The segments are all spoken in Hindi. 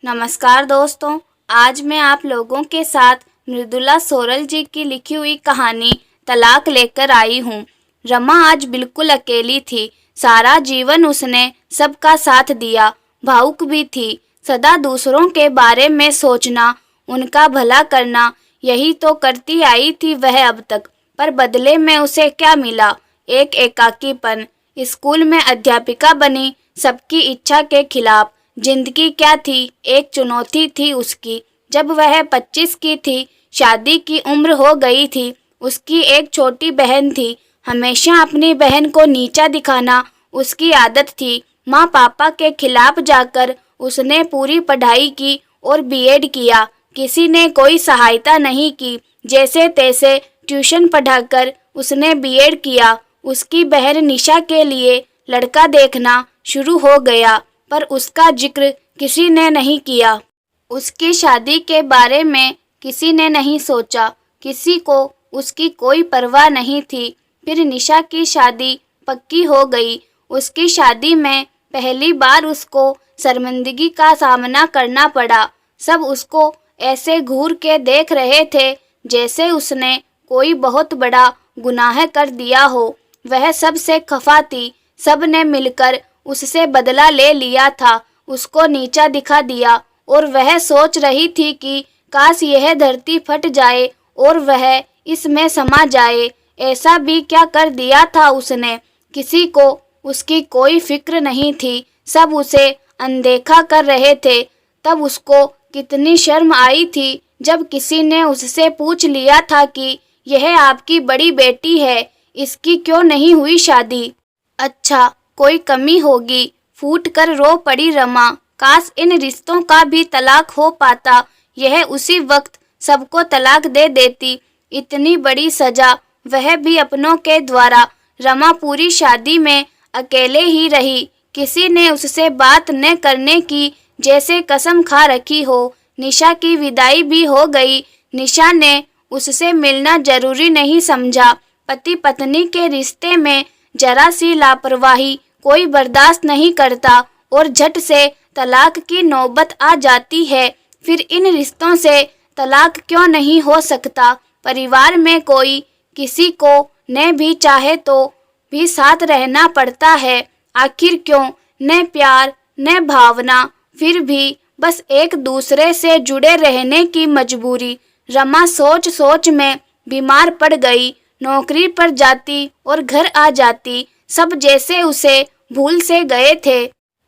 नमस्कार दोस्तों, आज मैं आप लोगों के साथ मृदुला सोरल जी की लिखी हुई कहानी तलाक लेकर आई हूँ। रमा आज बिल्कुल अकेली थी। सारा जीवन उसने सबका साथ दिया, भावुक भी थी। सदा दूसरों के बारे में सोचना, उनका भला करना, यही तो करती आई थी वह अब तक। पर बदले में उसे क्या मिला? एक एकाकीपन। स्कूल में अध्यापिका बनी, सबकी इच्छा के खिलाफ। जिंदगी क्या थी? एक चुनौती थी उसकी। जब वह 25 की थी, शादी की उम्र हो गई थी। उसकी एक छोटी बहन थी। हमेशा अपनी बहन को नीचा दिखाना उसकी आदत थी। माँ पापा के खिलाफ जाकर उसने पूरी पढ़ाई की और बीएड किया। किसी ने कोई सहायता नहीं की। जैसे तैसे ट्यूशन पढ़ाकर उसने बीएड किया। उसकी बहन निशा के लिए लड़का देखना शुरू हो गया, पर उसका जिक्र किसी ने नहीं किया। उसकी शादी के बारे में किसी ने नहीं सोचा। किसी को उसकी कोई परवाह नहीं थी। फिर निशा की शादी पक्की हो गई। उसकी शादी में पहली बार उसको शर्मिंदगी का सामना करना पड़ा। सब उसको ऐसे घूर के देख रहे थे जैसे उसने कोई बहुत बड़ा गुनाह कर दिया हो। वह सबसे खफा थी। सब ने मिलकर उससे बदला ले लिया था, उसको नीचा दिखा दिया, और वह सोच रही थी कि काश यह धरती फट जाए और वह इसमें समा जाए। ऐसा भी क्या कर दिया था उसने? किसी को उसकी कोई फिक्र नहीं थी। सब उसे अनदेखा कर रहे थे। तब उसको कितनी शर्म आई थी जब किसी ने उससे पूछ लिया था कि यह आपकी बड़ी बेटी है, इसकी क्यों नहीं हुई शादी? अच्छा, कोई कमी होगी? फूट कर रो पड़ी रमा। काश इन रिश्तों का भी तलाक हो पाता। यह उसी वक्त सबको तलाक दे देती। इतनी बड़ी सजा, वह भी अपनों के द्वारा। रमा पूरी शादी में अकेले ही रही। किसी ने उससे बात न करने की जैसे कसम खा रखी हो। निशा की विदाई भी हो गई। निशा ने उससे मिलना जरूरी नहीं समझा। पति पत्नी के रिश्ते में जरा सी लापरवाही कोई बर्दाश्त नहीं करता और झट से तलाक की नौबत आ जाती है। फिर इन रिश्तों से तलाक क्यों नहीं हो सकता? परिवार में कोई किसी को न भी चाहे तो भी साथ रहना पड़ता है। आखिर क्यों? न प्यार न भावना, फिर भी बस एक दूसरे से जुड़े रहने की मजबूरी। रमा सोच सोच में बीमार पड़ गई। नौकरी पर जाती और घर आ जाती। सब जैसे उसे भूल से गए थे।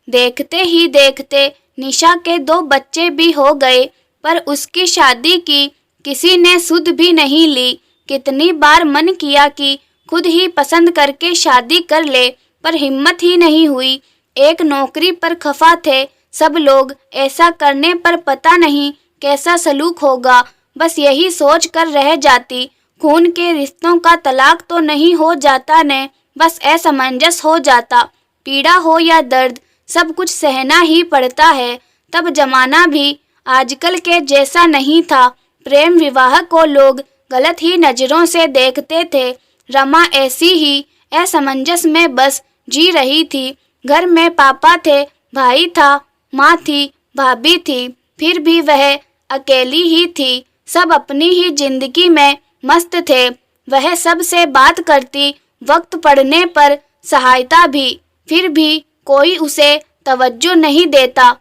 देखते ही देखते निशा के 2 बच्चे भी हो गए, पर उसकी शादी की किसी ने सुध भी नहीं ली। कितनी बार मन किया कि खुद ही पसंद करके शादी कर ले, पर हिम्मत ही नहीं हुई। एक नौकरी पर खफा थे सब लोग। ऐसा करने पर पता नहीं कैसा सलूक होगा। बस यही सोच कर रह जाती। खून के रिश्तों का तलाक तो नहीं हो जाता ने, बस असमंजस हो जाता। पीड़ा हो या दर्द, सब कुछ सहना ही पड़ता है। तब जमाना भी आजकल के जैसा नहीं था। प्रेम विवाह को लोग गलत ही नज़रों से देखते थे। रमा ऐसी ही असमंजस में बस जी रही थी। घर में पापा थे, भाई था, माँ थी, भाभी थी, फिर भी वह अकेली ही थी। सब अपनी ही जिंदगी में मस्त थे। वह सबसे बात करती, वक्त पड़ने पर सहायता भी, फिर भी कोई उसे तवज्जो नहीं देता।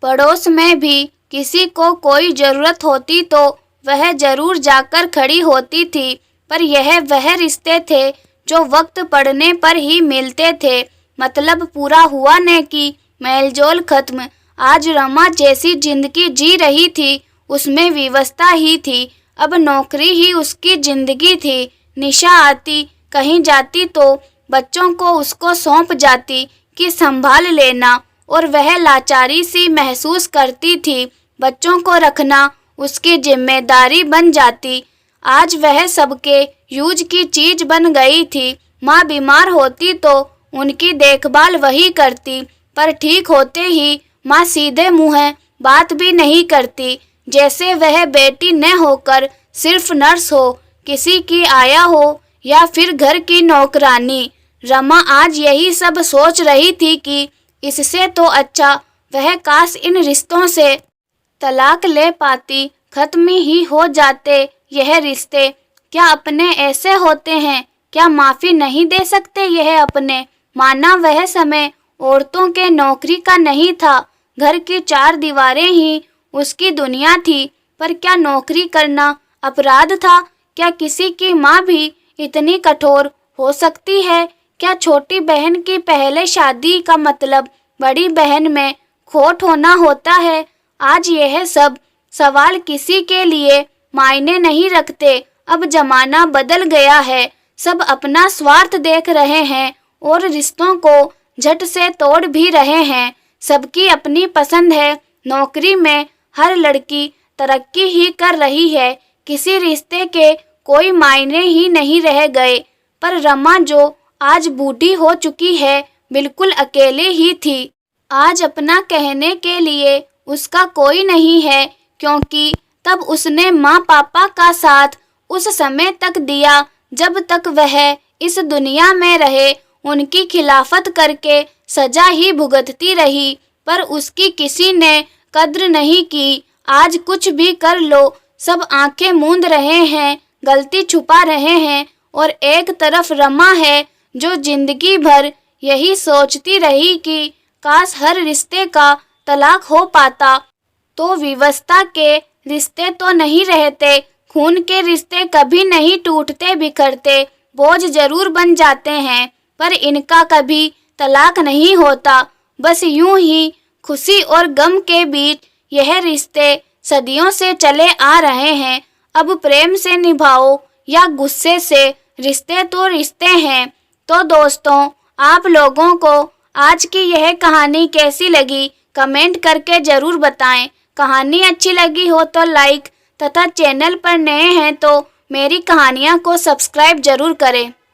पड़ोस में भी किसी को कोई ज़रूरत होती तो वह ज़रूर जाकर खड़ी होती थी। पर यह वह रिश्ते थे जो वक्त पड़ने पर ही मिलते थे। मतलब पूरा हुआ न कि मेलजोल खत्म। आज रमा जैसी जिंदगी जी रही थी उसमें विवशता ही थी। अब नौकरी ही उसकी जिंदगी थी। निशा आती, कहीं जाती तो बच्चों को उसको सौंप जाती कि संभाल लेना, और वह लाचारी सी महसूस करती थी। बच्चों को रखना उसकी जिम्मेदारी बन जाती। आज वह सबके यूज की चीज बन गई थी। माँ बीमार होती तो उनकी देखभाल वही करती, पर ठीक होते ही माँ सीधे मुँह बात भी नहीं करती। जैसे वह बेटी न होकर सिर्फ नर्स हो, किसी की आया हो या फिर घर की नौकरानी। रमा आज यही सब सोच रही थी कि इससे तो अच्छा वह काश इन रिश्तों से तलाक ले पाती, खत्म ही हो जाते यह रिश्ते। क्या अपने ऐसे होते हैं? क्या माफ़ी नहीं दे सकते यह अपने? माना वह समय औरतों के नौकरी का नहीं था, घर की 4 दीवारें ही उसकी दुनिया थी, पर क्या नौकरी करना अपराध था? क्या किसी की माँ भी इतनी कठोर हो सकती है? क्या छोटी बहन की पहले शादी का मतलब बड़ी बहन में खोट होना होता है? आज यह सब सवाल किसी के लिए मायने नहीं रखते। अब जमाना बदल गया है, सब अपना स्वार्थ देख रहे हैं और रिश्तों को झट से तोड़ भी रहे हैं। सबकी अपनी पसंद है, नौकरी में हर लड़की तरक्की ही कर रही है, किसी रिश्ते के कोई मायने ही नहीं रह गए। पर रमा जो आज बूढ़ी हो चुकी है, बिल्कुल अकेली ही थी। आज अपना कहने के लिए उसका कोई नहीं है, क्योंकि तब उसने माँ पापा का साथ उस समय तक दिया जब तक वह इस दुनिया में रहे। उनकी खिलाफत करके सजा ही भुगतती रही, पर उसकी किसी ने कद्र नहीं की। आज कुछ भी कर लो, सब आंखें मूंद रहे हैं, गलती छुपा रहे हैं। और एक तरफ रमा है जो जिंदगी भर यही सोचती रही कि काश हर रिश्ते का तलाक हो पाता, तो विवशता के रिश्ते तो नहीं रहते, खून के रिश्ते कभी नहीं टूटते बिखरते, बोझ जरूर बन जाते हैं, पर इनका कभी तलाक नहीं होता। बस यूं ही खुशी और गम के बीच यह रिश्ते सदियों से चले आ रहे हैं। अब प्रेम से निभाओ या गुस्से से, रिश्ते तो रिश्ते हैं। तो दोस्तों, आप लोगों को आज की यह कहानी कैसी लगी कमेंट करके ज़रूर बताएं। कहानी अच्छी लगी हो तो लाइक तथा चैनल पर नए हैं तो मेरी कहानियाँ को सब्सक्राइब ज़रूर करें।